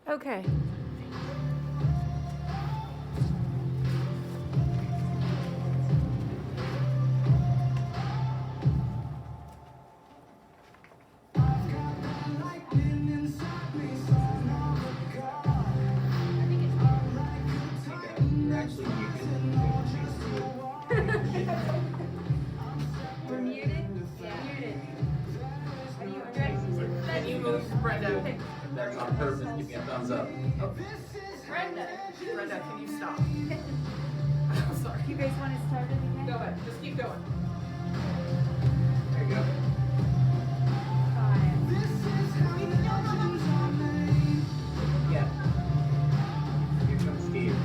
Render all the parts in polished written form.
Okay. You're actually We're muted? Yeah. Muted. Are you ready? Can you move Brenda? That's on purpose. Give me a thumbs up. Oh. Brenda. Brenda, can you stop? Sorry. You guys want to start it again? Go ahead. Just keep going. There you go. 5. Yeah. Here comes Steve.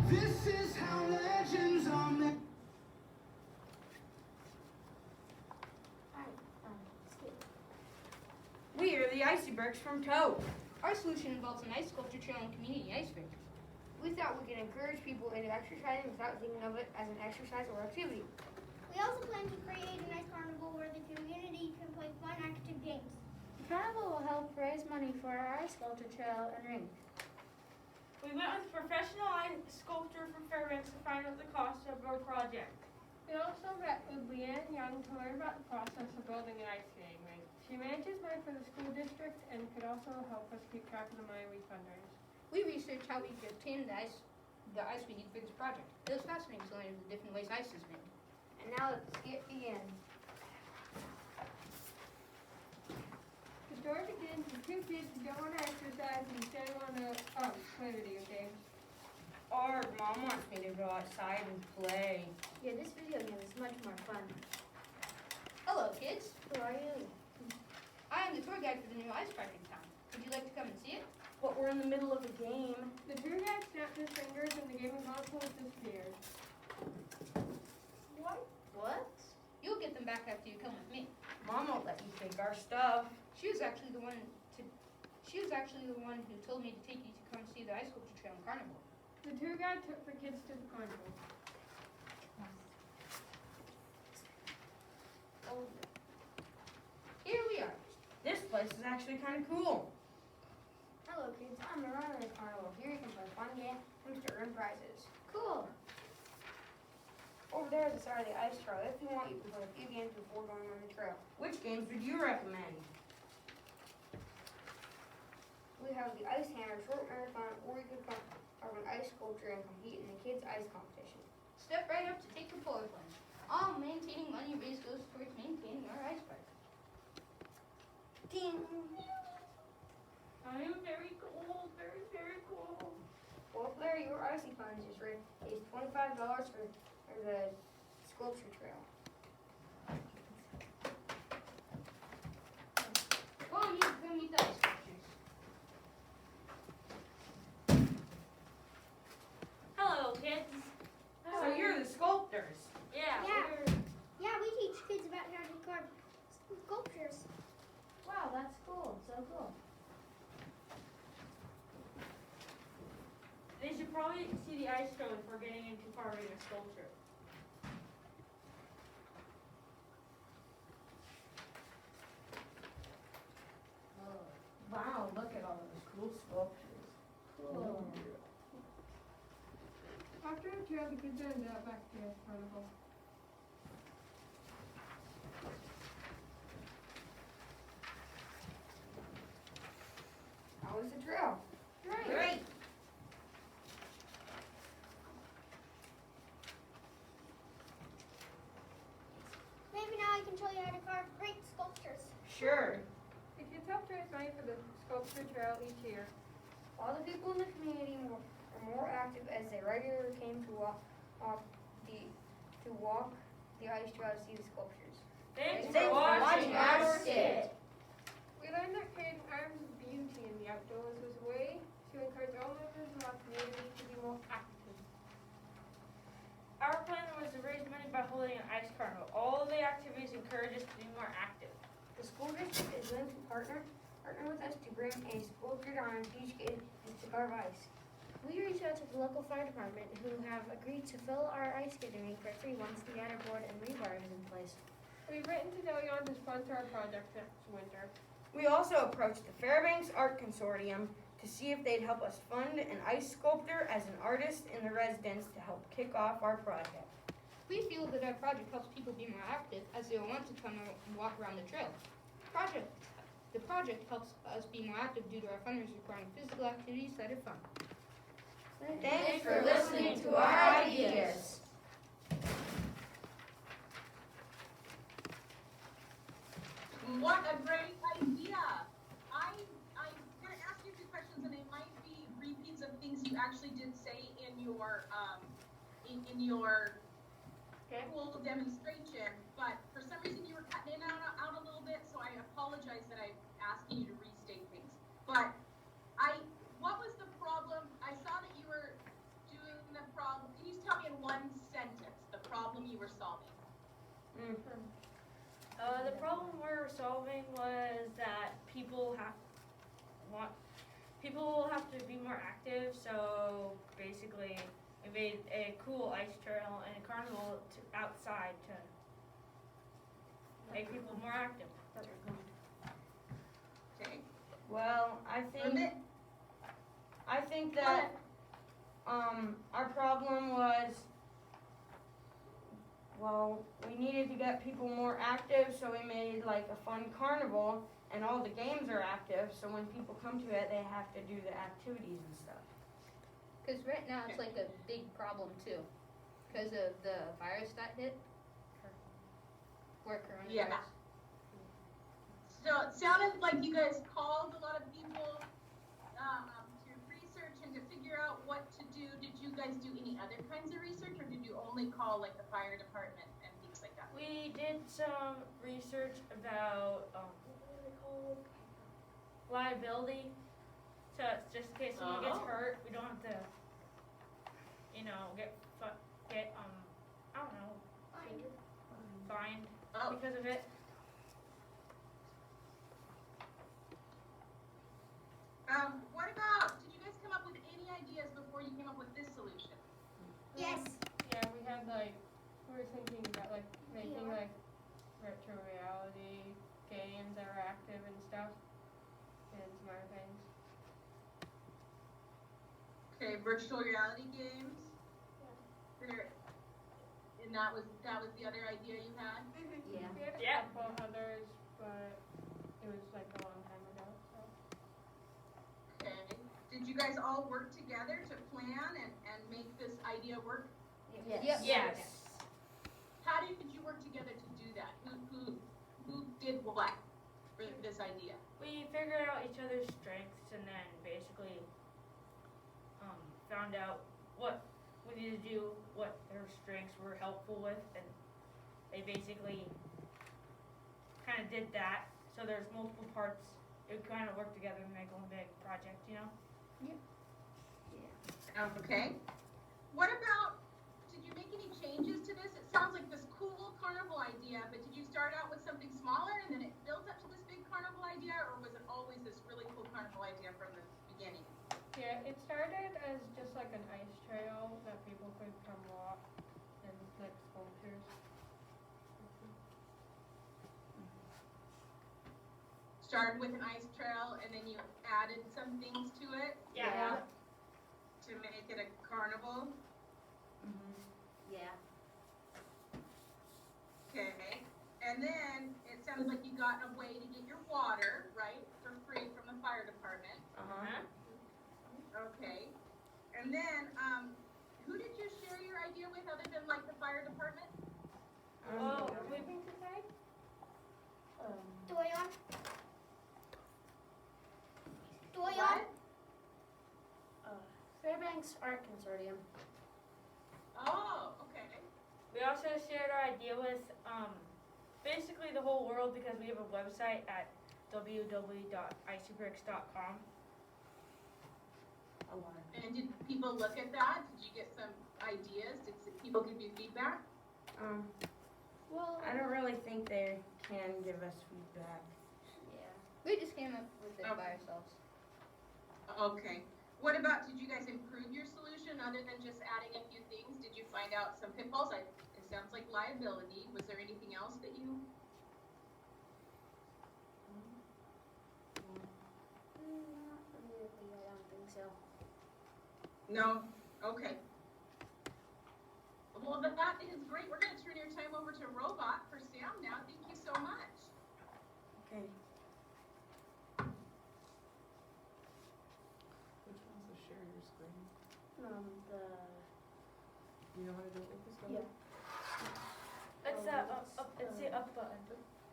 This is how legends are made. We are the Icy Bricks from Toe. Our solution involves an ice sculpture trail and community ice rink. We thought we could encourage people into exercising without thinking of it as an exercise or activity. We also plan to create a nice carnival where the community can play fun, active games. The carnival will help raise money for our ice sculpture trail and rink. We went with a professional ice sculptor from Fairbanks to find out the cost of our project. We also met with Leanne Young to learn about the process of building an ice skating rink. She manages money for the school district and could also help us keep track of the money we fundraise. We researched how we could obtain the ice we need for this project. It was fascinating to learn the different ways ice is made. And now let the skit begin. The story begins with two kids who don't want to exercise and instead want to play video games. Our mom wants me to go outside and play. Yeah, this video game is much more fun. Hello, kids. Who are you? I am the tour guide for the new ice park in town. Would you like to come and see it? But we're in the middle of a game. The tour guide snapped his fingers and the gaming console disappeared. What? You'll get them back after you come with me. Mom won't let you take our stuff. She was actually the one who told me to take you to come see the ice sculpture trail and carnival. The tour guide took the kids to the carnival. Here we are. This place is actually kind of cool. Hello, kids. I'm the runner of the carnival. Here you can play fun games to earn prizes. Cool. Over there is the side of the ice trail. If you want, you can play a few games before going on the trail. Which games would you recommend? We have the ice hammer, short marathon, or you could come of an ice sculpture and compete in the kids' ice competition. Step right up to take your polar plunge. All maintaining money raised goes towards maintaining our ice park. Ding! I am very cold, very, very cold. Well, Larry, your icy plunge is $25 for the sculpture trail. Well, you can go meet the ice sculptures. Hello, kids. So you're the sculptors. Yeah. Yeah, we teach kids about how to carve sculptures. Wow, that's cool. So cool. They should probably see the ice trail before getting into carving a sculpture. Wow, look at all those cool sculptures. Cool. After the trail, the kids ended up back to the carnival. How was the trail? Great. Maybe now I can show you how to carve great sculptures. Sure. The kids helped raise money for the sculpture trail each year. All the people in the community are more active as they regularly came to walk the ice trail to see the sculptures. Thanks Thanks for for watching our our skit. We learned that creating arms of beauty in the outdoors was a way to encourage all members of our community to be more active. Our plan was to raise money by holding an ice carnival. All of the activities encourage us to be more active. The school district is willing to partner with us to bring a sculpture down and teach kids to carve ice. We reached out to the local fire department who have agreed to fill our ice skating rink for free once the outer board and rebar is in place. We've written to Deleon to sponsor our project next winter. We also approached the Fairbanks Art Consortium to see if they'd help us fund an ice sculptor as an artist in the residence to help kick off our project. We feel that our project helps people be more active as they will want to come and walk around the trail. The project helps us be more active due to our funders requiring physical activities that are fun. Thanks for listening to our ideas. What a great idea! I'm gonna ask you a few questions, and they might be repeats of things you actually did say in your cool demonstration. But for some reason, you were cutting in and out a little bit, so I apologize that I'm asking you to restate things. But what was the problem? I saw that you were doing the problem. Can you just tell me in one sentence the problem you were solving? The problem we're solving was that people have to be more active. So basically, we made a cool ice trail and a carnival outside to make people more active. Okay. Well, I think that our problem was, well, we needed to get people more active, so we made like a fun carnival, and all the games are active, so when people come to it, they have to do the activities and stuff. Because right now it's like a big problem too, because of the virus that hit. Where coronavirus. Yeah. So it sounded like you guys called a lot of people to research and to figure out what to do. Did you guys do any other kinds of research, or did you only call like the fire department and things like that? We did some research about what are they called? Liability. So it's just in case someone gets hurt, we don't have to, get I don't know, fined because of it. What about, did you guys come up with any ideas before you came up with this solution? Yes. Yeah, we were thinking about like making like virtual reality games that are active and stuff, and some other things. Okay, virtual reality games. And that was the other idea you had? Yeah. We had a Yeah. couple others, but it was like a long time ago, so. Okay. Did you guys all work together to plan and make this idea work? Yes. Yes. How did you work together to do that? Who did what for this idea? We figured out each other's strengths and then basically found out what we needed to do, what their strengths were helpful with, and they basically kind of did that. So there's multiple parts. It would kind of work together and make one big project, Okay. What about, did you make any changes to this? It sounds like this cool carnival idea, but did you start out with something smaller and then it built up to this big carnival idea, or was it always this really cool carnival idea from the beginning? Yeah, it started as just like an ice trail that people could come walk and like sculptures. Started with an ice trail and then you added some things to it Yeah. to make it a carnival? Yeah. Okay. And then it sounded like you got a way to get your water, right, for free from the fire department. Okay. And then, who did you share your idea with other than like the fire department? Sleeping tonight? Doyon? What? Fairbanks Art Consortium. Oh, okay. We also shared our idea with basically the whole world because we have a website at www.icybricks.com. And did people look at that? Did you get some ideas? Did people give you feedback? Well, I don't really think they can give us feedback. Yeah. We just came up with it by ourselves. Okay. What about, did you guys improve your solution other than just adding a few things? Did you find out some pitfalls? I sounds like liability. Was there anything else that you? Not really, I don't think so. No? Okay. Well, that is great. We're gonna turn your time over to Robot for sound now. Thank you so much. Okay. Which one's the share your screen? The, You know how to do it with this one? yeah. It's the up, it's the up button.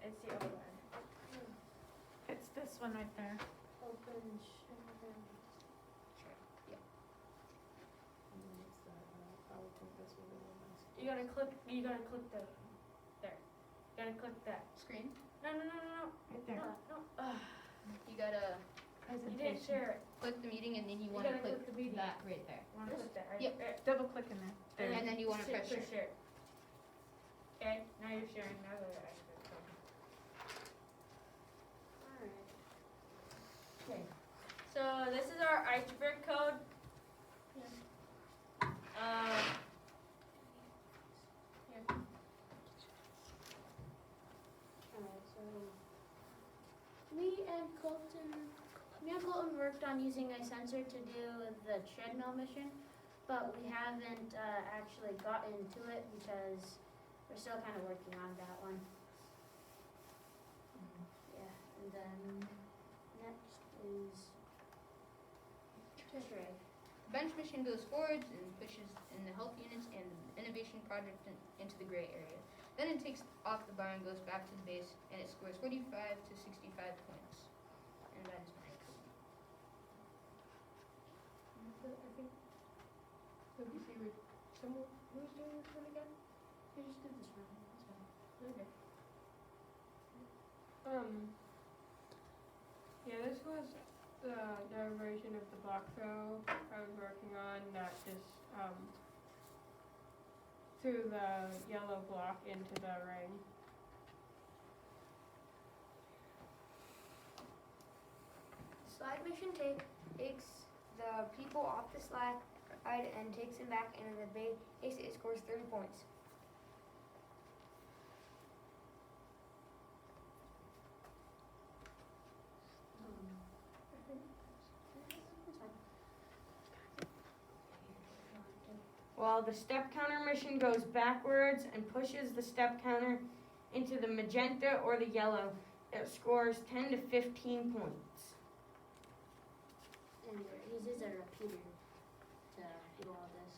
It's the up button. It's this one right there. Open share. And then it's that PowerPoint, that's what it was. You gotta click the, there. You gotta click that. Screen. No. Right there. No. You gotta You didn't share it. click the meeting and then you You wanna gotta click click the meeting. that right there. You wanna click that, right? Yep. Right. Double click in there. And then you wanna press share. share. Okay, now you're sharing. Now that I Alright. Okay. So this is our ice brick code. Alright, so me and Colton worked on using a sensor to do the treadmill mission, but we haven't actually gotten to it because we're still kind of working on that one. Yeah, and then next is Tray. Bench mission goes forwards and pushes in the health units and the innovation project into the gray area. Then it takes off the bar and goes back to the base, and it scores 45 to 65 points. And that is my code. I think, let me see, who's doing this one again? You just do this one. That's fine. Okay. Yeah, this was the version of the block throw I was working on, that just, threw the yellow block into the ring. Slide mission takes the people off the slide and takes them back, and in the base it scores 30 points. Well, the step counter mission goes backwards and pushes the step counter into the magenta or the yellow. It scores 10 to 15 points. And it uses a repeater to do all this.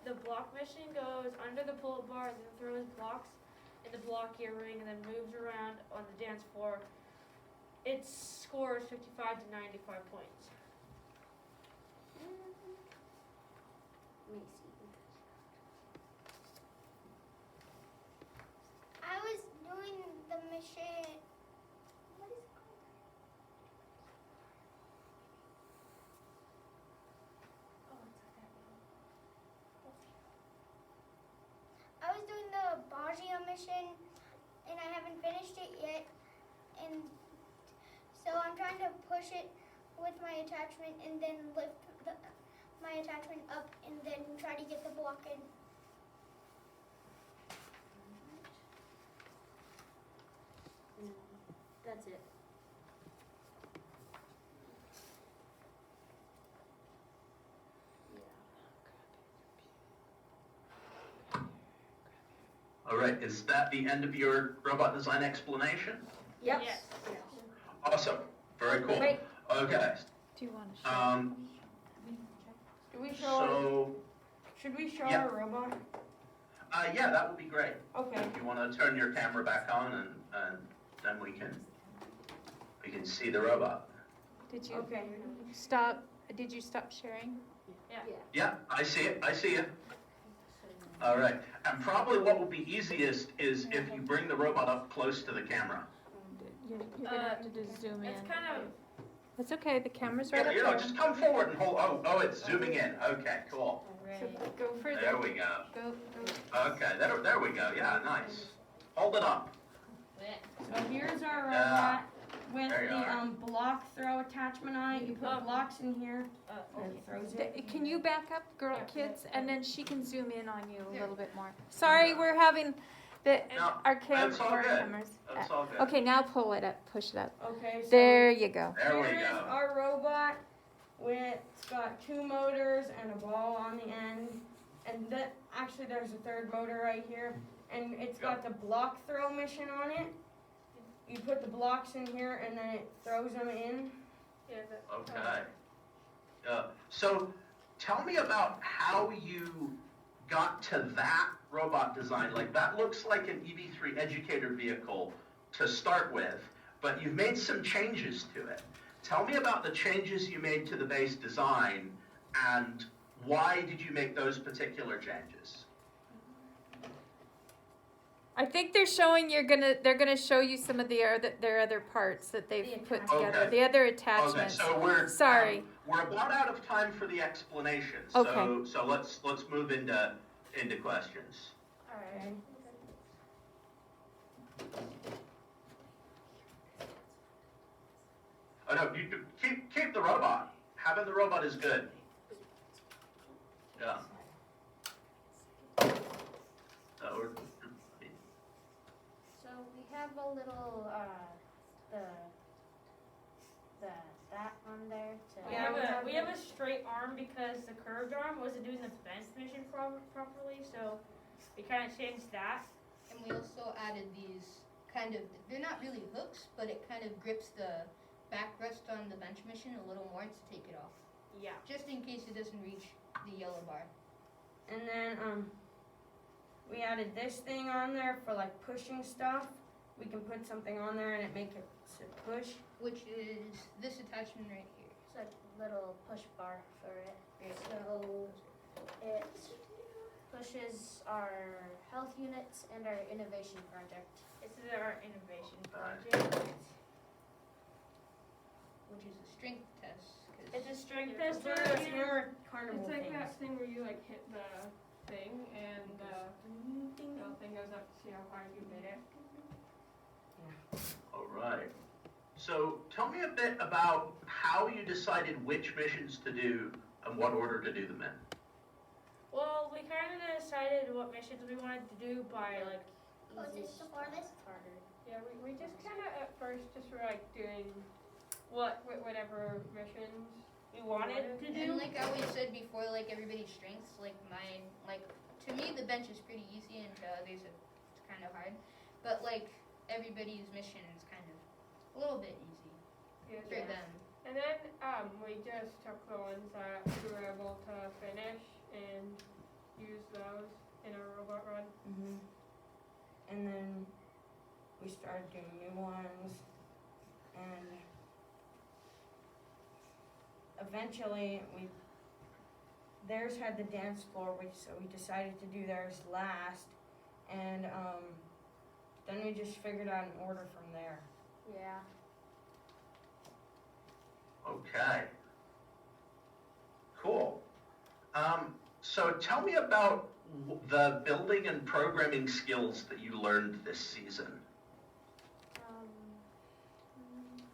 the block mission goes under the pull-up bar and then throws blocks in the block gear ring and then moves around on the dance floor. It scores 55 to 95 points. Let me see. I was doing the mission. What is it called? I was doing the Baggio mission, and I haven't finished it yet. And so I'm trying to push it with my attachment and then lift my attachment up and then try to get the block in. That's it. All right, is that the end of your robot design explanation? Yep. Yes. Awesome, very cool. Wait. Okay, Do you want to show? Do we show so, should we show Yeah. our robot? yeah, that would be great. Okay. If you want to turn your camera back on and then we can see the robot. Did you Okay. stop? Did you stop sharing? Yeah, I see it, I see it. All right, and probably what will be easiest is if you bring the robot up close to the camera. You're gonna have to just zoom in. It's kind of, It's okay. The camera's right Yeah, up you know, there. just come forward and hold, oh, it's zooming in, okay, cool. So go further. There we go. Go. Okay, there we go, yeah, nice. Hold it up. So here's our Yeah. robot. with There you the are. block throw attachment on it. You put Um, blocks in here and Okay. it throws it. Can you back up, girl, Yeah. kids, and then she can zoom in on you a There. little bit more. Sorry, we're having the, No, our that's all good. cameras. That's all good. Okay, now pull it up, push it up. Okay, so There you go. There we here is go. our robot. It's got 2 motors and a ball on the end. And that actually there's a 3rd motor right here. And it's got the block throw mission on it. You put the blocks in here and then it throws them in. Yeah, but, Okay. So tell me about how you got to that robot design. Like, that looks like an EV3 educator vehicle to start with, but you've made some changes to it. Tell me about the changes you made to the base design, and why did you make those particular changes? I think they're showing they're gonna show you some of their other parts that they've The put attachments. together, Okay. the other Okay, attachments. so we're Sorry. we're about out of time for the explanation. Okay. So let's move into questions. Alright. Oh no, you keep the robot. Having the robot is good. Yeah. So we have a little, that on there to. We have a straight arm because the curved arm wasn't doing the bench mission properly, so we kind of changed that. And we also added these they're not really hooks, but it kind of grips the backrest on the bench mission a little more to take it off. Yeah. Just in case it doesn't reach the yellow bar. And then we added this thing on there for like pushing stuff. We can put something on there and it make it push. Which is this attachment right here. It's a little push bar for it. Right. So it pushes our health units and our innovation project. This is our innovation project. Which is a strength test. 'Cause It's a strength Yeah, tester. it's It's hammer carnival It's like things. that thing where you like hit the thing and the little thing goes up to see how hard you hit it. All right. So tell me a bit about how you decided which missions to do and what order to do them in. Well, we kind of decided what missions we wanted to do by like Was this before this? Harder. Yeah, we just kind of at first just were like doing whatever missions. we wanted to do. And like I always said before, like everybody's strengths, like mine, like to me the bench is pretty easy and to others it's kind of hard. But like everybody's mission is kind of a little bit easy for Yeah. them. And then we just took the ones that we were able to finish and use those in our robot run. Mm-hmm. And then we started doing new ones, and eventually theirs had the dance floor, so we decided to do theirs last, and then we just figured out an order from there. Yeah. Okay. Cool. So tell me about the building and programming skills that you learned this season.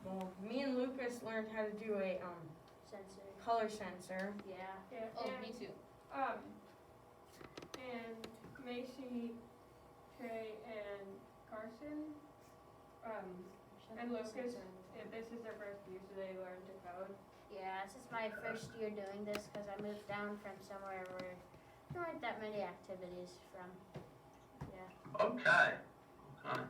Well, me and Lucas learned how to do a Sensor. color sensor. Yeah. Yeah. Oh, and, me too. and Macy, Trey, and Carson, and Lucas, this is their first year, so they learned to code. Yeah, this is my first year doing this because I moved down from somewhere where there aren't that many activities from. Yeah. Okay. Okay.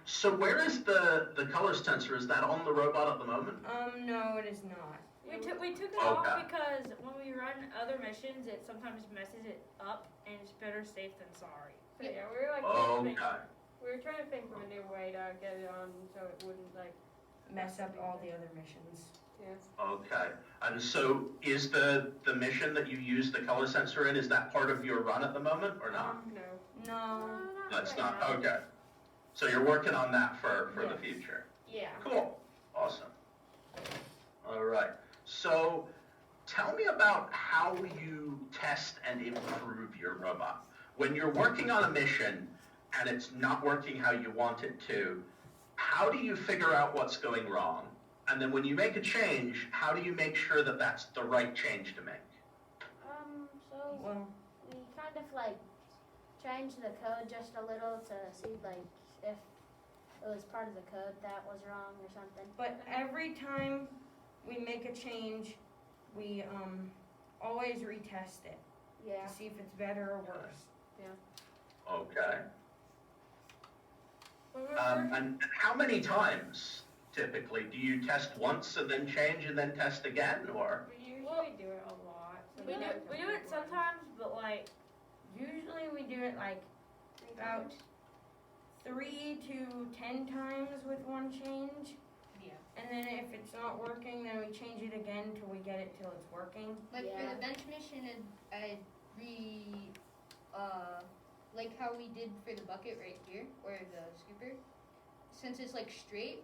So where is the color sensor? Is that on the robot at the moment? No, it is not. We took it Okay. off because when we run other missions, it sometimes messes it up, and it's better safe than sorry. So yeah, we were like trying to think, Okay. we were trying to think of a new way to get it on so it wouldn't like Mess up all the other missions. Okay. And so is the mission that you use the color sensor in, is that part of your run at the moment or not? No. No. That's not, okay. So you're working on that for the Yes. future. Yeah. Cool. Awesome. All right. So tell me about how you test and improve your robot. When you're working on a mission and it's not working how you want it to, how do you figure out what's going wrong? And then when you make a change, how do you make sure that that's the right change to make? So Well, we kind of like changed the code just a little to see like if it was part of the code that was wrong or something. but every time we make a change, we always retest it Yeah. to see if it's better or worse. Okay. Well, And how many times typically? Do you test once and then change and then test again, or? we usually do it a lot. So we do it sometimes, but like Usually we do it like about 3 to 10 times with one change. Yeah. And then if it's not working, then we change it again till we get it till it's working. Like for Yeah. the bench mission, like how we did for the bucket right here, or the scooper. Since it's like straight,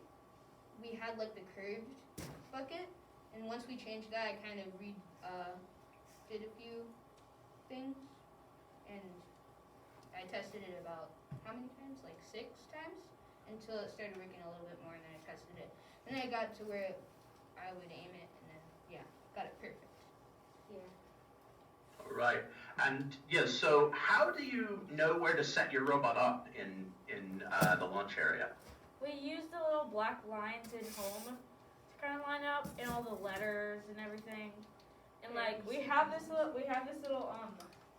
we had like the curved bucket, and once we changed that, I kind of did a few things, and I tested it about how many times? Like 6 times, until it started working a little bit more, and then I tested it. Then I got to where I would aim it, and then got it perfect. Yeah. All right. And yeah, so how do you know where to set your robot up in the launch area? we use the little black lines in home to kind of line up and all the letters and everything. And like we have this little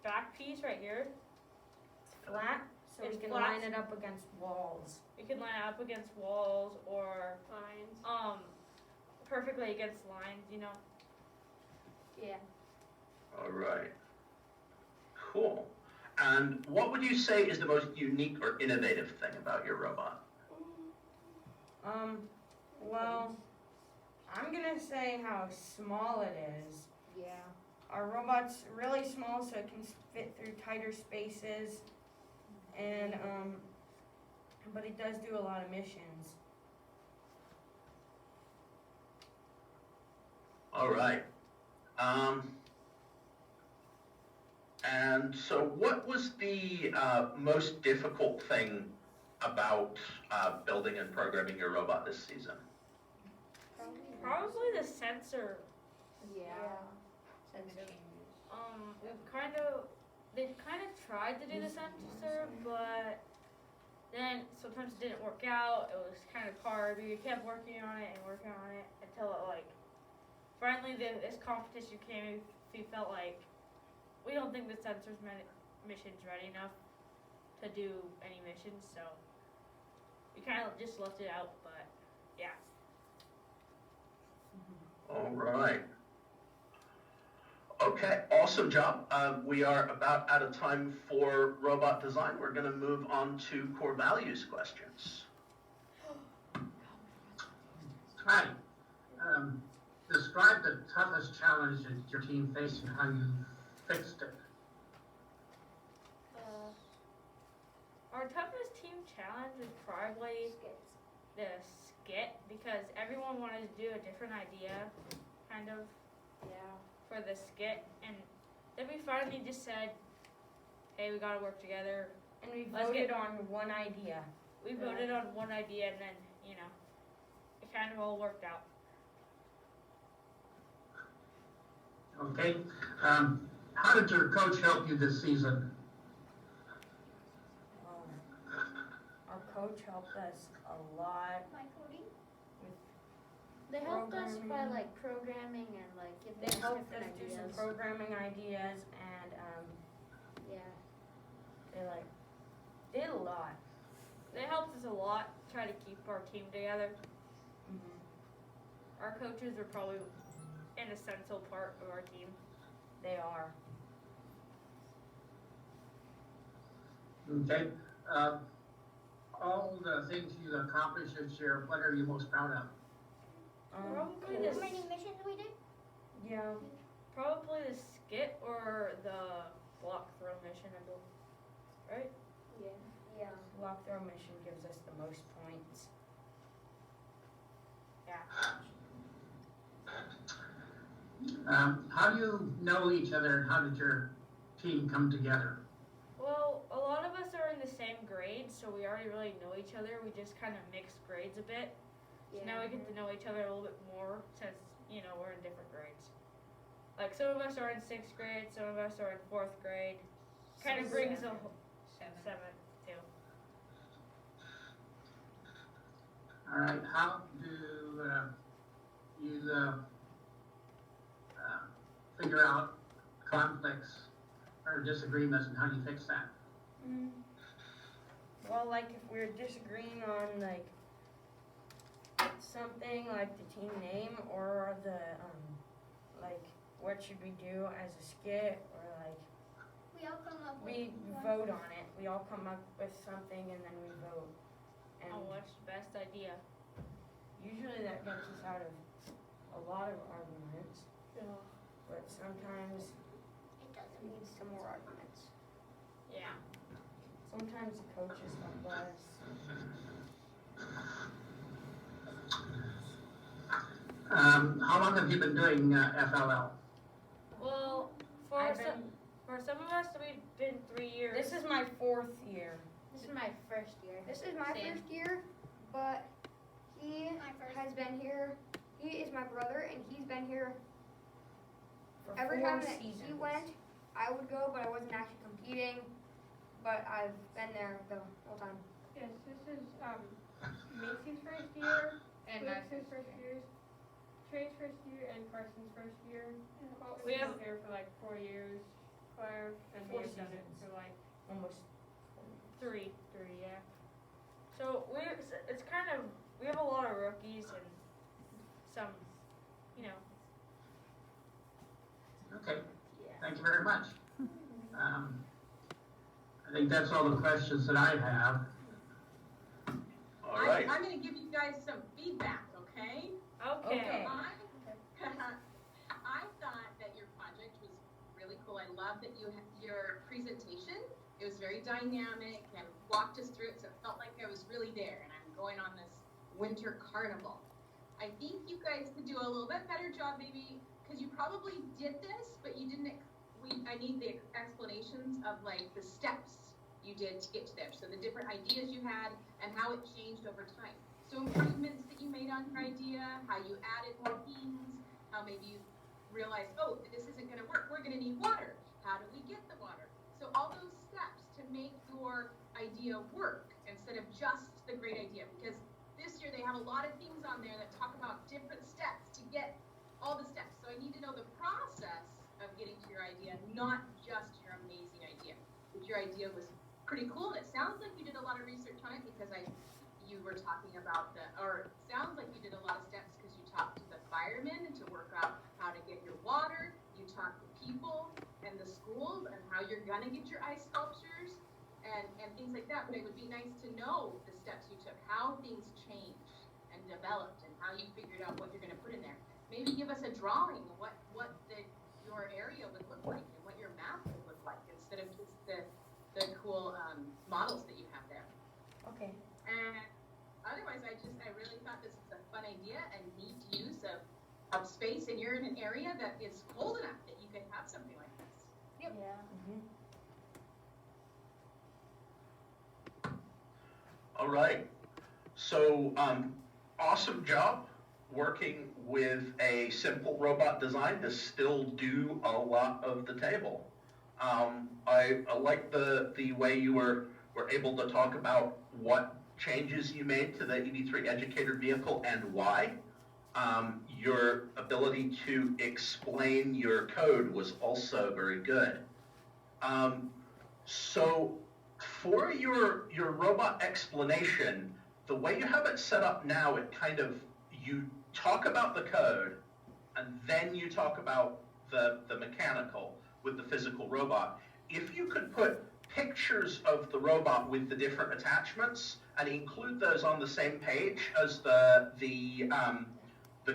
back piece right here. Flat, so It's we can flat. line it up against walls. We can line it up against walls or Lines. perfectly against lines, you know. Yeah. All right. Cool. And what would you say is the most unique or innovative thing about your robot? Well, I'm gonna say how small it is. Yeah. Our robot's really small, so it can fit through tighter spaces, and but it does do a lot of missions. All right. And so what was the most difficult thing about building and programming your robot this season? Probably the sensor. Yeah. Sensor. They kind of tried to do the sensor, but then sometimes it didn't work out. It was kind of hard. We kept working on it until it like finally this competition came. We felt like we don't think the sensor's mission's ready enough to do any missions, so we kind of just left it out. But yeah. All right. Okay, awesome job. We are about out of time for robot design. We're going to move on to core values questions. Hi. Describe the toughest challenge that your team faced and how you fixed it. Our toughest team challenge is probably the skit because everyone wanted to do a different idea, kind of. Yeah. For the skit, and then we finally just said, hey, we gotta work together. And we Let's voted get- on one idea. We voted on one idea, and then, you know, it kind of all worked out. Okay. How did your coach help you this season? Our coach helped us a lot. My coding. They helped us by Programming. like programming and like giving They us helped us different do some ideas. programming ideas, and Yeah. they like did a lot. They helped us a lot, try to keep our team together. Mm-hmm. Our coaches are probably an essential part of our team. They are. Okay. All the things you accomplished this year, what are you most proud of? Probably How this, many missions we did? Yeah. probably the skit or the block throw mission, I believe. Right? Yeah. Yeah. Lock throw mission gives us the most points. How do you know each other and how did your team come together? Well, a lot of us are in the same grade, so so we already really know each other. We just kind of mixed grades a bit. So now we get to know each other a little bit more since, you know, we're in different grades. Like some of us are in 6th grade, some of us are in 4th grade. Kind of brings a whole 7th too. All right, how do you figure out conflicts or disagreements, and how do you fix that? Well, like if we're disagreeing on like something like the team name or the like what should we do as a skit, or like We all come up with we vote on it. We all come up with something and then we vote. And Oh, what's the best idea? usually that gets us out of a lot of arguments, Yeah. but sometimes it doesn't. leads to more arguments. Yeah. Sometimes the coaches help us. How long have you been doing FLL? Well, I've for some of us, we've been 3 years. This is my 4th year. This is my first year. This is my Same. first year, but he My first. has been here. He is my brother, and he's been here For every 4 time that seasons. he went. I would go, but I wasn't actually competing. But I've been there the whole time. Yes, this is Macy's first year, And Max's first year, Trey's first year, and Carson's first year. Colton's We been have- here for like 4 years, Claire, and 4 we've done it seasons. for like Almost. 3, yeah. So it's kind of, we have a lot of rookies and some, you know. Okay, Yeah. thank you very much. I think that's all the questions that I have. All right. I'm gonna give you guys some feedback, okay? Okay. I thought that your project was really cool. I love that your presentation. It was very dynamic and walked us through it, so it felt like I was really there and I'm going on this winter carnival. I think you guys could do a little bit better job, maybe, because you probably did this, but you didn't. I need the explanations of like the steps you did to get to there. So the different ideas you had and how it changed over time. So improvements that you made on your idea, how you added more things, how maybe you realized, oh, this isn't going to work. We're going to need water. How do we get the water? So all those steps to make your idea work instead of just the great idea. Because this year they have a lot of things on there that talk about different steps to get all the steps. So I need to know the process of getting to your idea, not just your amazing idea. But your idea was pretty cool. And it sounds like you did a lot of research on it because you were talking about or it sounds like you did a lot of steps because you talked to the firemen to work out how to get your water. You talked to people and the schools and how you're gonna get your ice sculptures and things like that. But it would be nice to know the steps you took, how things changed and developed, and how you figured out what you're gonna put in there. Maybe give us a drawing of what your area would look like and what your map would look like instead of just the cool models that you have there. Okay. And otherwise, I really thought this was a fun idea and neat use of space, and you're in an area that is cold enough that you could have something like this. Yeah. All right. So, awesome job working with a simple robot design to still do a lot of the table. I like the way you were able to talk about what changes you made to the EV3 educator vehicle and why. Your ability to explain your code was also very good. So for your robot explanation, the way you have it set up now, it kind of, you talk about the code and then you talk about the mechanical with the physical robot. If you could put pictures of the robot with the different attachments and include those on the same page as the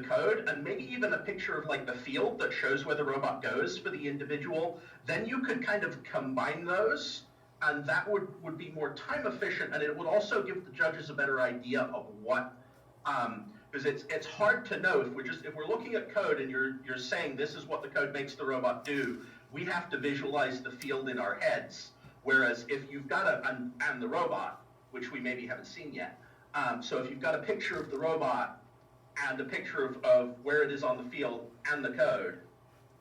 code, and maybe even a picture of like the field that shows where the robot goes for the individual, then you could kind of combine those, and that would be more time efficient, and it would also give the judges a better idea of what, because it's hard to know if we're looking at code and you're saying this is what the code makes the robot do, we have to visualize the field in our heads. Whereas if you've got and the robot, which we maybe haven't seen yet. So if you've got a picture of the robot and a picture of where it is on the field and the code,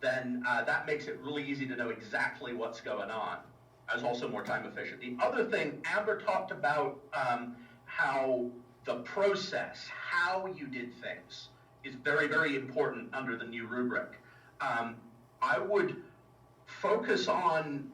then that makes it really easy to know exactly what's going on. It's also more time efficient. The other thing, Amber talked about how the process, how you did things, is very, very important under the new rubric. I would focus on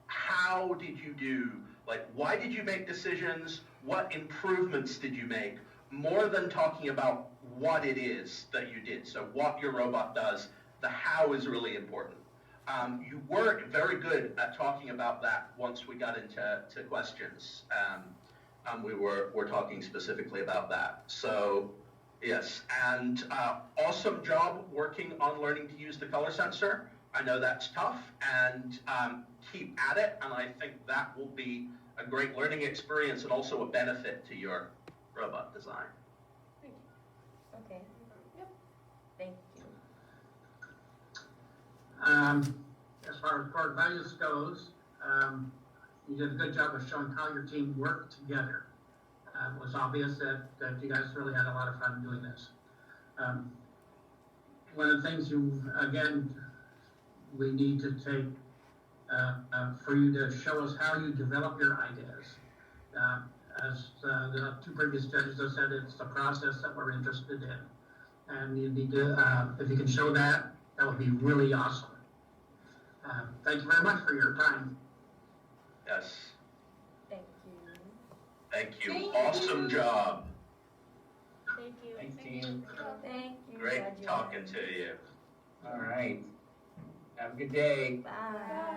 how did you do, like why did you make decisions, what improvements did you make, more than talking about what it is that you did. So what your robot does, the how is really important. You were very good at talking about that once we got into questions. We were talking specifically about that. So yes, and awesome job working on learning to use the color sensor. I know that's tough, and keep at it, and I think that will be a great learning experience and also a benefit to your robot design. Okay. Yep. Thank you. As far as core values goes, you did a good job of showing how your team worked together. It was obvious that you guys really had a lot of fun doing this. One of the things we need to take for you to show us how you develop your ideas. As the two previous judges have said, it's the process that we're interested in. And you need to, if you can show that, that would be really awesome. Thank you very much for your time. Yes. Thank you. Thank you. Thank Awesome you. job. Thank you. Thanks, team. Thank you. Great Glad you talking asked. to you. All right. Have a good day. Bye.